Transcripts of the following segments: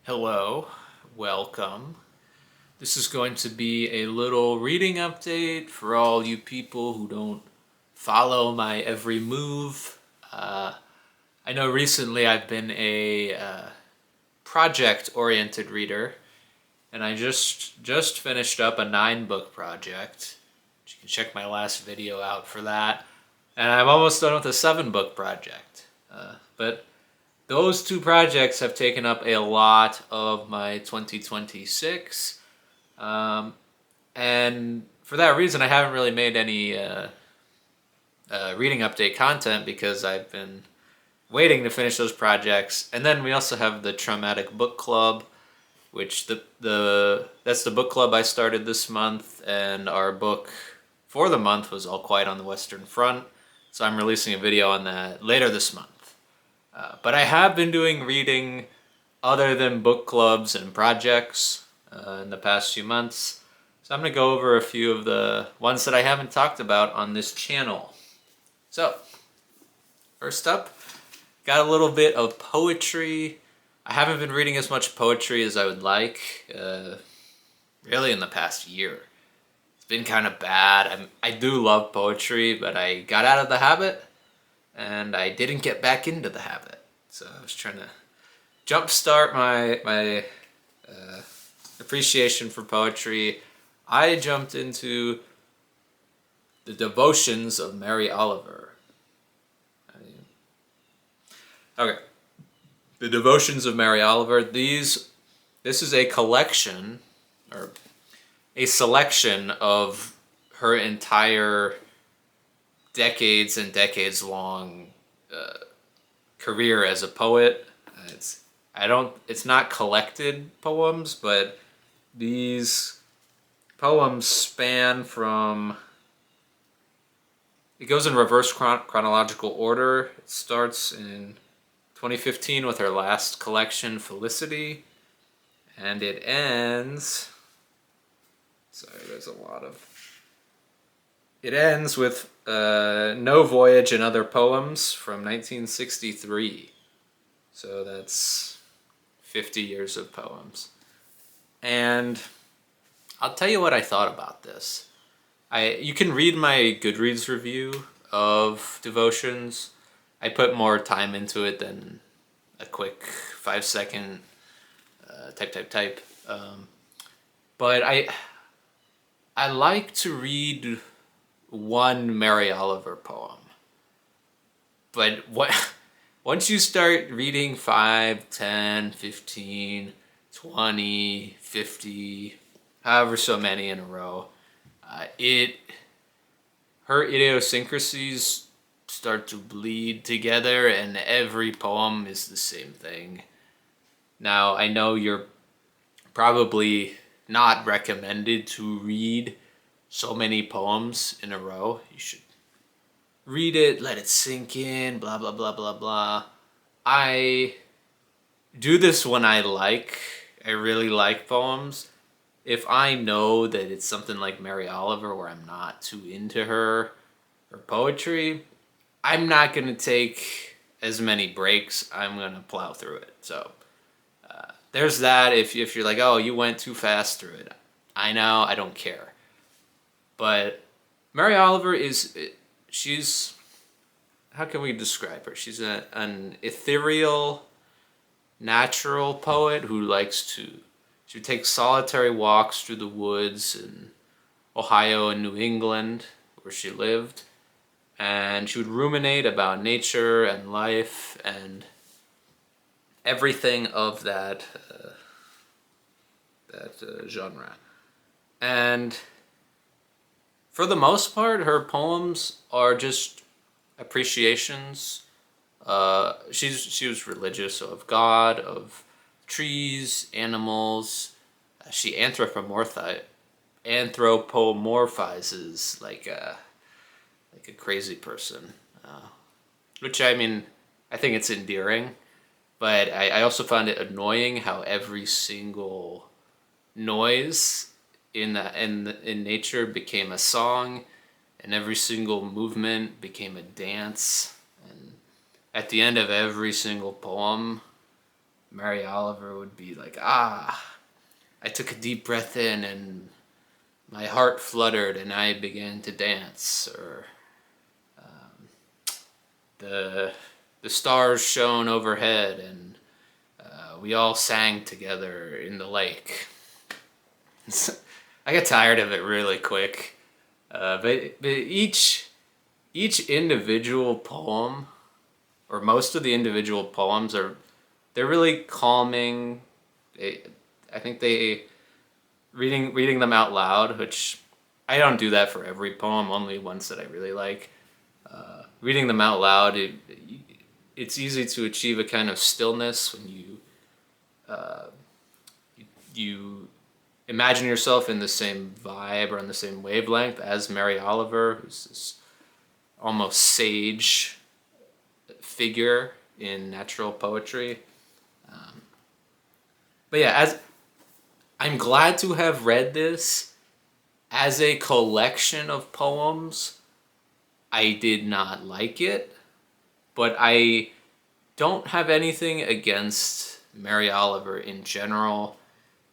Hello, welcome. This is going to be a little reading update for all you people who don't follow my every move. Uh, I know recently I've been a project-oriented reader, and I just finished up a 9-book project. You can check my last video out for that. And I'm almost done with a 7-book project. But those two projects have taken up a lot of my 2026. Um, and for that reason, I haven't really made any reading update content because I've been waiting to finish those projects. And then we also have the Traumatic Book Club, which that's the book club I started this month, and our book for the month was All Quiet on the Western Front. So I'm releasing a video on that later this month. But I have been doing reading other than book clubs and projects in the past few months. So I'm going to go over a few of the ones that I haven't talked about on this channel. So, first up, got a little bit of poetry. I haven't been reading as much poetry as I would like, really in the past year. It's been kind of bad. I do love poetry, but I got out of the habit, and I didn't get back into the habit. So I was trying to jumpstart my appreciation for poetry. I jumped into the Devotions of Mary Oliver. Okay, the Devotions of Mary Oliver. This is a collection or a selection of her entire decades and decades long career as a poet. It's not collected poems, but these poems span from, it goes in reverse chronological order. It starts in 2015 with her last collection, Felicity, and it ends, it ends with No Voyage and Other Poems from 1963. So that's 50 years of poems. And I'll tell you what I thought about this. You can read my Goodreads review of Devotions. I put more time into it than a quick 5-second type. But I like to read one Mary Oliver poem. But once you start reading 5, 10, 15, 20, 50, however so many in a row, her idiosyncrasies start to bleed together, and every poem is the same thing. Now, I know you're probably not recommended to read so many poems in a row. You should read it, let it sink in, blah, blah, blah, blah, blah. I do this when I really like poems. If I know that it's something like Mary Oliver where I'm not too into her poetry, I'm not going to take as many breaks. I'm going to plow through it. So there's that. If you're like, oh, you went too fast through it, I know, I don't care. But Mary Oliver she's, how can we describe her? She's an ethereal, natural poet who she takes solitary walks through the woods in Ohio and New England, where she lived, and she would ruminate about nature and life and everything of that genre. And for the most part, her poems are just appreciations. She was religious, so of God, of trees, animals. She anthropomorphizes like a crazy person, which I mean, I think it's endearing, but I also find it annoying how every single noise in nature became a song, and every single movement became a dance, and at the end of every single poem, Mary Oliver would be like, ah, I took a deep breath in and my heart fluttered and I began to dance, or the stars shone overhead and we all sang together in the lake. I get tired of it really quick, but each individual poem, or most of the individual poems, they're really calming. I think they reading them out loud, which I don't do that for every poem, only ones that I really like. Reading them out loud, it's easy to achieve a kind of stillness when you imagine yourself in the same vibe or on the same wavelength as Mary Oliver, who's this almost sage figure in natural poetry. But yeah, as I'm glad to have read this as a collection of poems. I did not like it, but I don't have anything against Mary Oliver in general.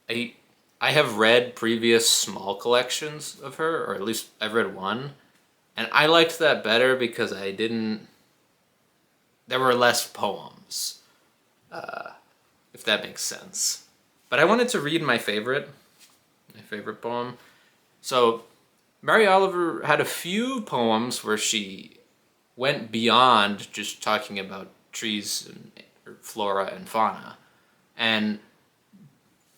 I have read previous small collections of her, or at least I've read one, and I liked that better because there were less poems, if that makes sense. But I wanted to read my favorite poem. So Mary Oliver had a few poems where she went beyond just talking about trees and flora and fauna. And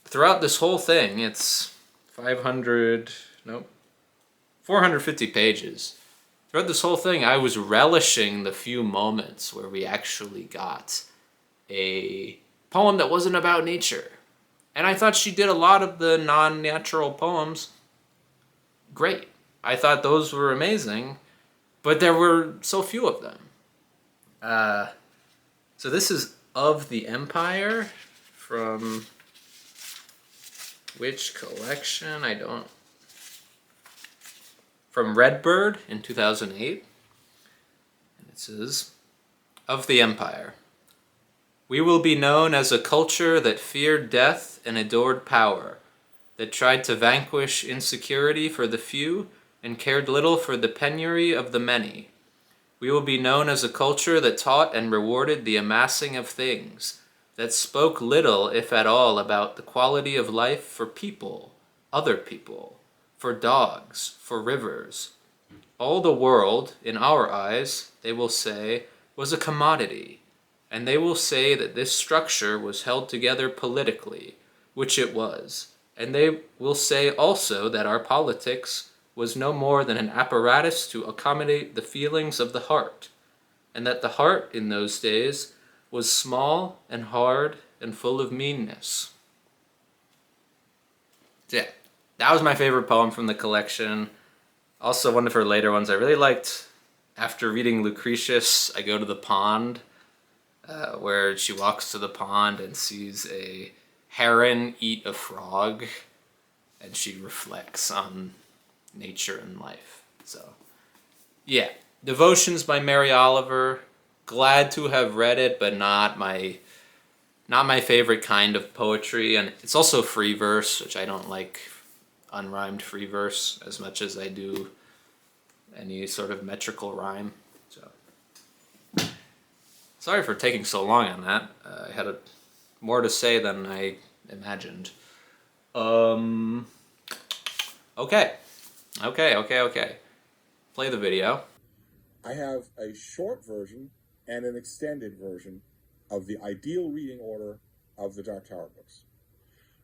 throughout this whole thing, it's 450 pages. Throughout this whole thing, I was relishing the few moments where we actually got a poem that wasn't about nature. And I thought she did a lot of the non-natural poems great. I thought those were amazing, but there were so few of them. So this is Of the Empire from which collection? From Redbird in 2008. And it says, Of the Empire. We will be known as a culture that feared death and adored power, that tried to vanquish insecurity for the few and cared little for the penury of the many. We will be known as a culture that taught and rewarded the amassing of things, that spoke little, if at all, about the quality of life for people, other people, for dogs, for rivers. All the world, in our eyes, they will say, was a commodity, and they will say that this structure was held together politically, which it was. And they will say also that our politics was no more than an apparatus to accommodate the feelings of the heart, and that the heart in those days was small and hard and full of meanness. So yeah, that was my favorite poem from the collection. Also, one of her later ones I really liked. After reading Lucretius, I go to the pond, where she walks to the pond and sees a heron eat a frog, and she reflects on nature and life. So, yeah, Devotions by Mary Oliver. Glad to have read it, but not my favorite kind of poetry. And it's also free verse, which I don't like unrhymed free verse as much as I do any sort of metrical rhyme. So, sorry for taking so long on that. I had more to say than I imagined. Okay. Play the video. I have a short version and an extended version of the ideal reading order of the Dark Tower books.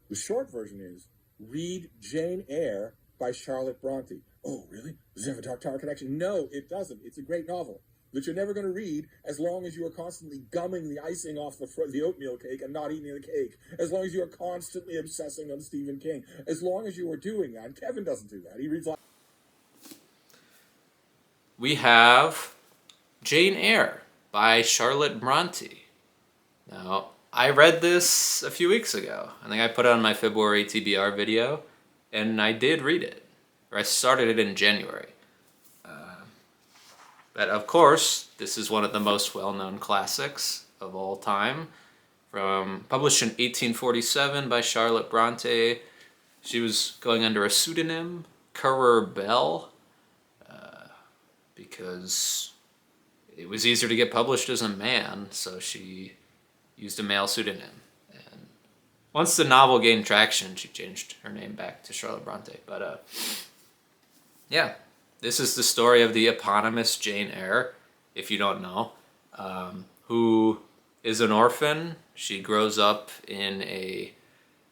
The short version is read Jane Eyre by Charlotte Bronte. Oh, really? Does it have a Dark Tower connection? No, it doesn't. It's a great novel that you're never going to read as long as you are constantly gumming the icing off the oatmeal cake and not eating the cake. As long as you are constantly obsessing on Stephen King. As long as you are doing that. And Kevin doesn't do that. He reads like... We have Jane Eyre by Charlotte Bronte. Now, I read this a few weeks ago. I think I put it on my February TBR video, and I did read it. Or I started it in January. But of course, this is one of the most well-known classics of all time published in 1847 by Charlotte Bronte. She was going under a pseudonym, Currer Bell, because it was easier to get published as a man, so she used a male pseudonym. And once the novel gained traction, she changed her name back to Charlotte Bronte. But yeah, this is the story of the eponymous Jane Eyre, if you don't know, who is an orphan. She grows up in a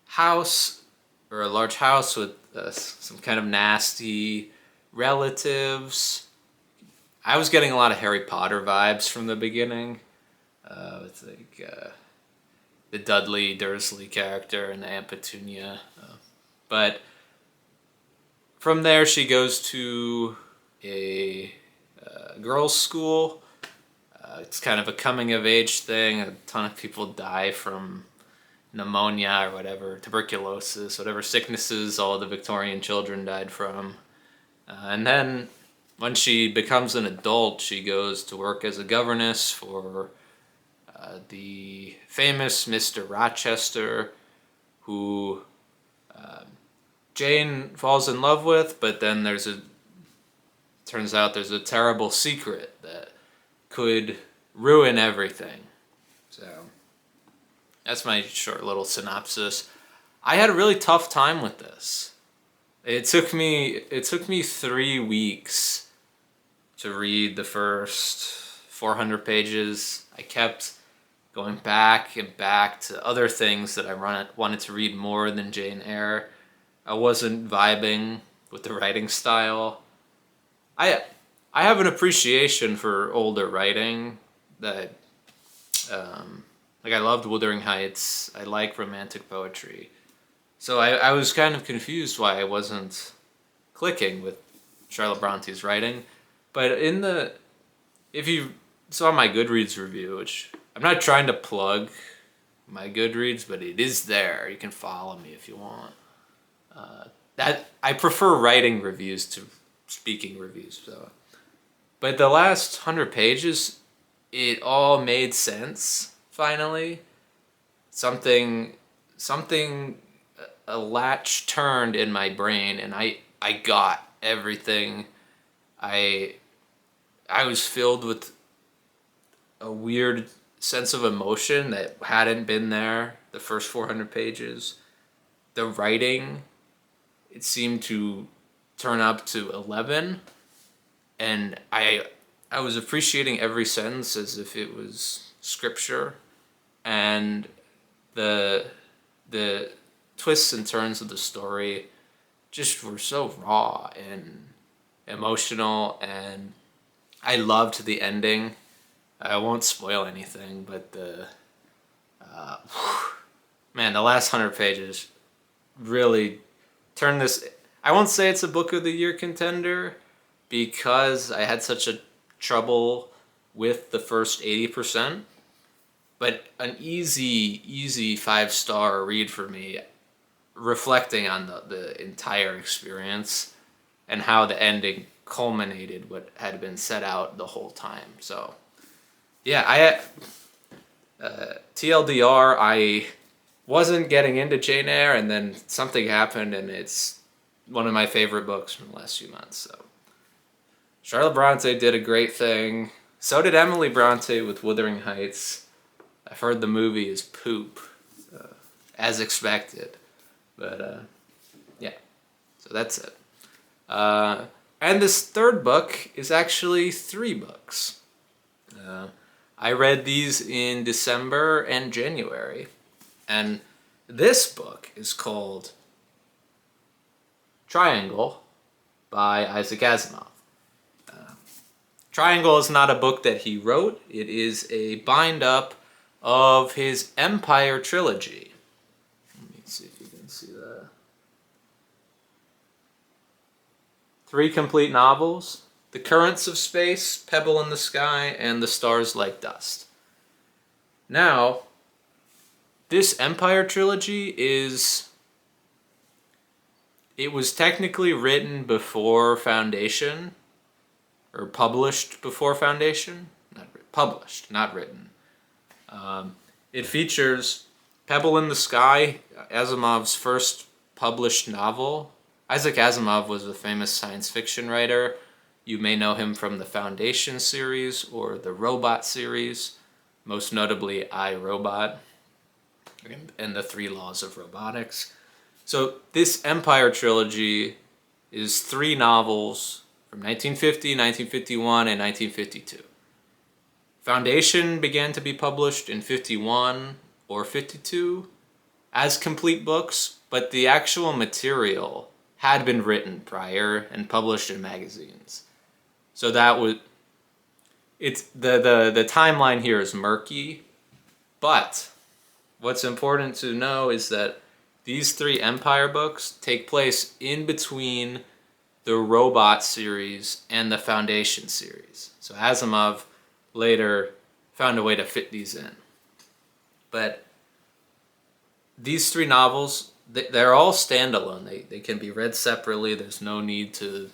house, or a large house, with some kind of nasty relatives. I was getting a lot of Harry Potter vibes from the beginning. It's like the Dudley Dursley character and the Aunt Petunia. But from there, she goes to a girls' school. It's kind of a coming-of-age thing. A ton of people die from pneumonia or whatever, tuberculosis, whatever sicknesses all the Victorian children died from. And then when she becomes an adult, she goes to work as a governess for the famous Mr. Rochester, who Jane falls in love with, but then turns out there's a terrible secret that could ruin everything. So that's my short little synopsis. I had a really tough time with this. It took me 3 weeks to read the first 400 pages. I kept going back and back to other things that I wanted to read more than Jane Eyre. I wasn't vibing with the writing style. I have an appreciation for older writing that, like I loved Wuthering Heights. I like romantic poetry. So I was kind of confused why I wasn't clicking with Charlotte Bronte's writing. But if you saw my Goodreads review, which I'm not trying to plug my Goodreads, but it is there. You can follow me if you want. That I prefer writing reviews to speaking reviews. So, but the last 100 pages, it all made sense. Finally, something, a latch turned in my brain, and I got everything. I was filled with a weird sense of emotion that hadn't been there the first 400 pages. The writing, it seemed to turn up to 11, and I was appreciating every sentence as if it was scripture, and the twists and turns of the story just were so raw and emotional, and I loved the ending. I won't spoil anything, but the last 100 pages really turned this. I won't say it's a book of the year contender because I had such a trouble with the first 80%, but an easy 5-star read for me, reflecting on the entire experience and how the ending culminated what had been set out the whole time. So yeah, TLDR, I wasn't getting into Jane Eyre, and then something happened, and it's one of my favorite books from the last few months. So Charlotte Bronte did a great thing. So did Emily Bronte with Wuthering Heights. I've heard the movie is poop, as expected. But yeah, so that's it. And this third book is actually 3 books. I read these in December and January. And this book is called Triangle by Isaac Asimov. Triangle is not a book that he wrote. It is a bind-up of his Empire trilogy. Let me see if you can see that. 3 complete novels: The Currents of Space, Pebble in the Sky, and The Stars Like Dust. Now, this Empire trilogy it was technically written before Foundation, or published before Foundation. Published, not written. It features Pebble in the Sky, Asimov's first published novel. Isaac Asimov was a famous science fiction writer. You may know him from the Foundation series or the Robot series, most notably I, Robot, and the Three Laws of Robotics. So this Empire trilogy is 3 novels from 1950, 1951, and 1952. Foundation began to be published in 51 or 52 as complete books, but the actual material had been written prior and published in magazines. So that was it's the timeline here is murky, but what's important to know is that these 3 Empire books take place in between the Robot series and the Foundation series. So Asimov later found a way to fit these in. But these 3 novels, they're all standalone. They can be read separately. There's no need to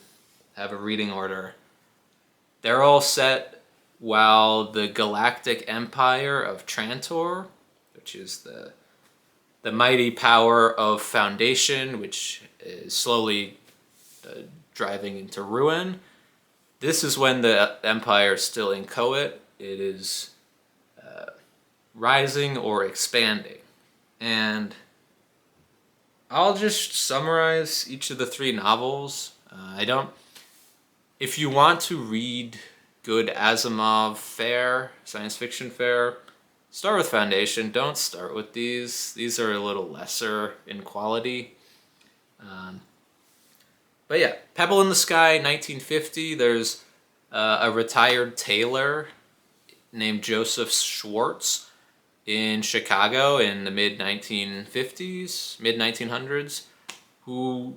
have a reading order. They're all set while the Galactic Empire of Trantor, which is the mighty power of Foundation, which is slowly driving into ruin. This is when the Empire is still inchoate. It is rising or expanding. And I'll just summarize each of the 3 novels. If you want to read good Asimov fare, science fiction fare, start with Foundation. Don't start with these. These are a little lesser in quality. But yeah, Pebble in the Sky, 1950. There's a retired tailor named Joseph Schwartz in Chicago in the mid-1950s, mid-1900s, who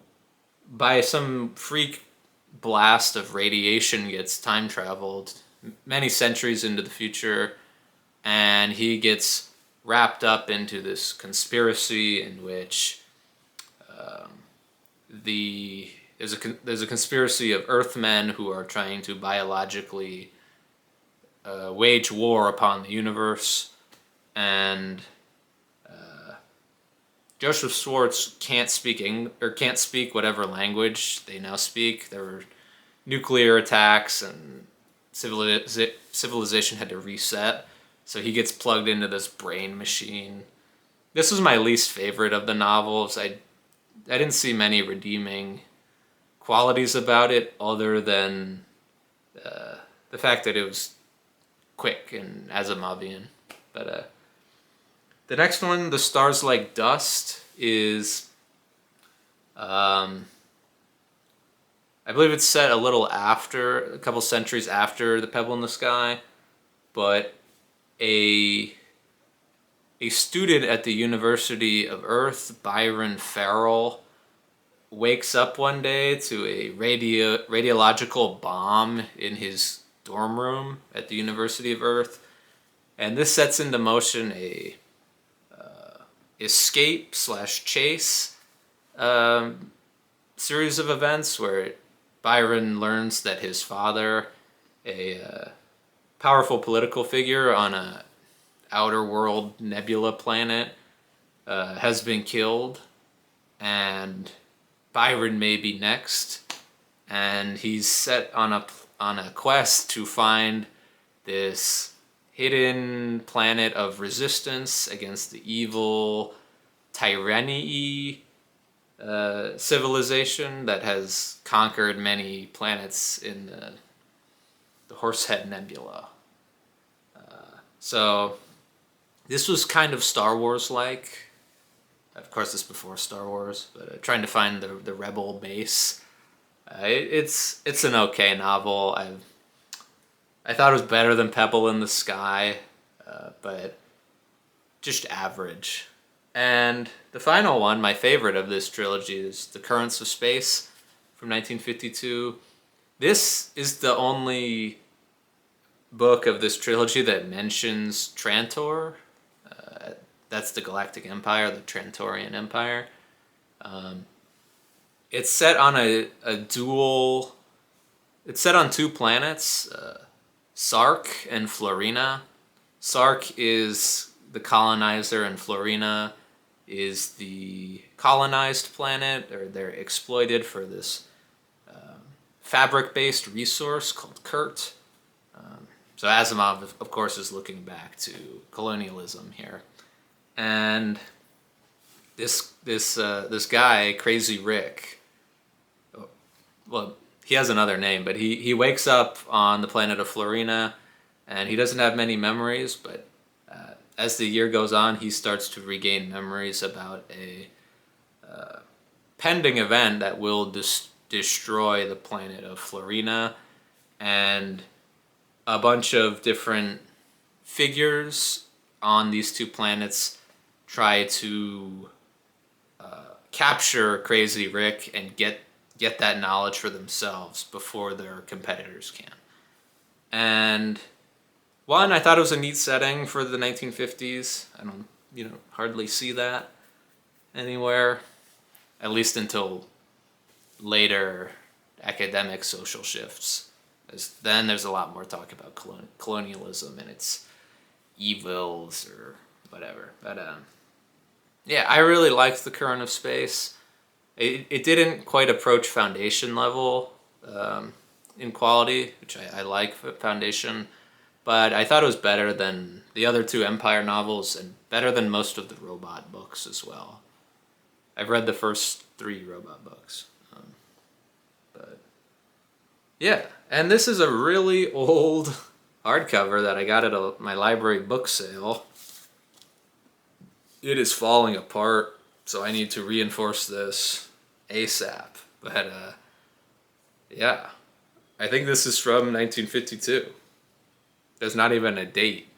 by some freak blast of radiation gets time traveled many centuries into the future, and he gets wrapped up into this conspiracy in which there's a conspiracy of Earthmen who are trying to biologically wage war upon the universe, and Joseph Schwartz can't speak whatever language they now speak. There were nuclear attacks, and civilization had to reset. So he gets plugged into this brain machine. This was my least favorite of the novels. I didn't see many redeeming qualities about it other than the fact that it was quick and Asimovian. But the next one, The Stars Like Dust, is I believe it's set a couple centuries after The Pebble in the Sky, but a student at the University of Earth, Byron Farrell, wakes up one day to a radiological bomb in his dorm room at the University of Earth, and this sets into motion a escape/chase series of events where Byron learns that his father, a powerful political figure on a outer world nebula planet, has been killed, and Byron may be next, and he's set on a quest to find this hidden planet of resistance against the evil Tyranii civilization that has conquered many planets in the Horsehead Nebula. So this was kind of Star Wars-like. Of course, this is before Star Wars, but trying to find the rebel base. It's an okay novel. I thought it was better than Pebble in the Sky, but just average. And the final one, my favorite of this trilogy, is The Currents of Space from 1952. This is the only book of this trilogy that mentions Trantor. That's the Galactic Empire, the Trantorian Empire. It's set on it's set on 2 planets, Sark and Florina. Sark is the colonizer in Florina is the colonized planet, or they're exploited for this fabric-based resource called Kurt. So Asimov, of course, is looking back to colonialism here, and this guy, Crazy Rick. Well, he has another name, but he wakes up on the planet of Florina, and he doesn't have many memories. But as the year goes on, he starts to regain memories about a pending event that will destroy the planet of Florina, and a bunch of different figures on these two planets try to capture Crazy Rick and get that knowledge for themselves before their competitors can. And one, I thought it was a neat setting for the 1950s. I don't, hardly see that anywhere, at least until later academic social shifts. Then there's a lot more talk about colonialism and its evils or whatever. But yeah, I really liked The Current of Space. It didn't quite approach Foundation level in quality, which I like Foundation, but I thought it was better than the other two Empire novels and better than most of the robot books as well. I've read the first 3 robot books. But yeah, and this is a really old hardcover that I got at my library book sale. It is falling apart, so I need to reinforce this ASAP. But yeah, I think this is from 1952. There's not even a date,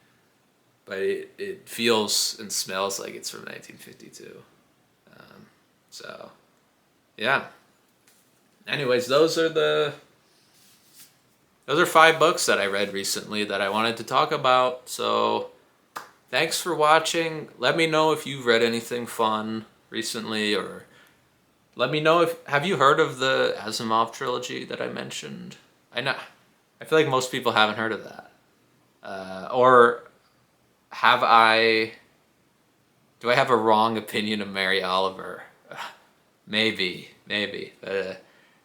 but it feels and smells like it's from 1952. So yeah. Anyways, those are 5 books that I read recently that I wanted to talk about. So thanks for watching. Let me know if you've read anything fun recently, or let me know have you heard of the Asimov trilogy that I mentioned? I feel like most people haven't heard of that. Or do I have a wrong opinion of Mary Oliver? Maybe.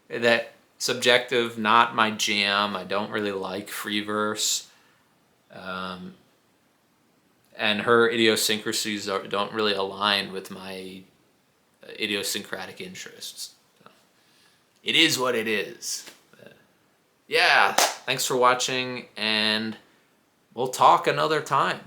That subjective, not my jam. I don't really like free verse. And her idiosyncrasies don't really align with my idiosyncratic interests. So, it is what it is. Yeah, thanks for watching, and we'll talk another time.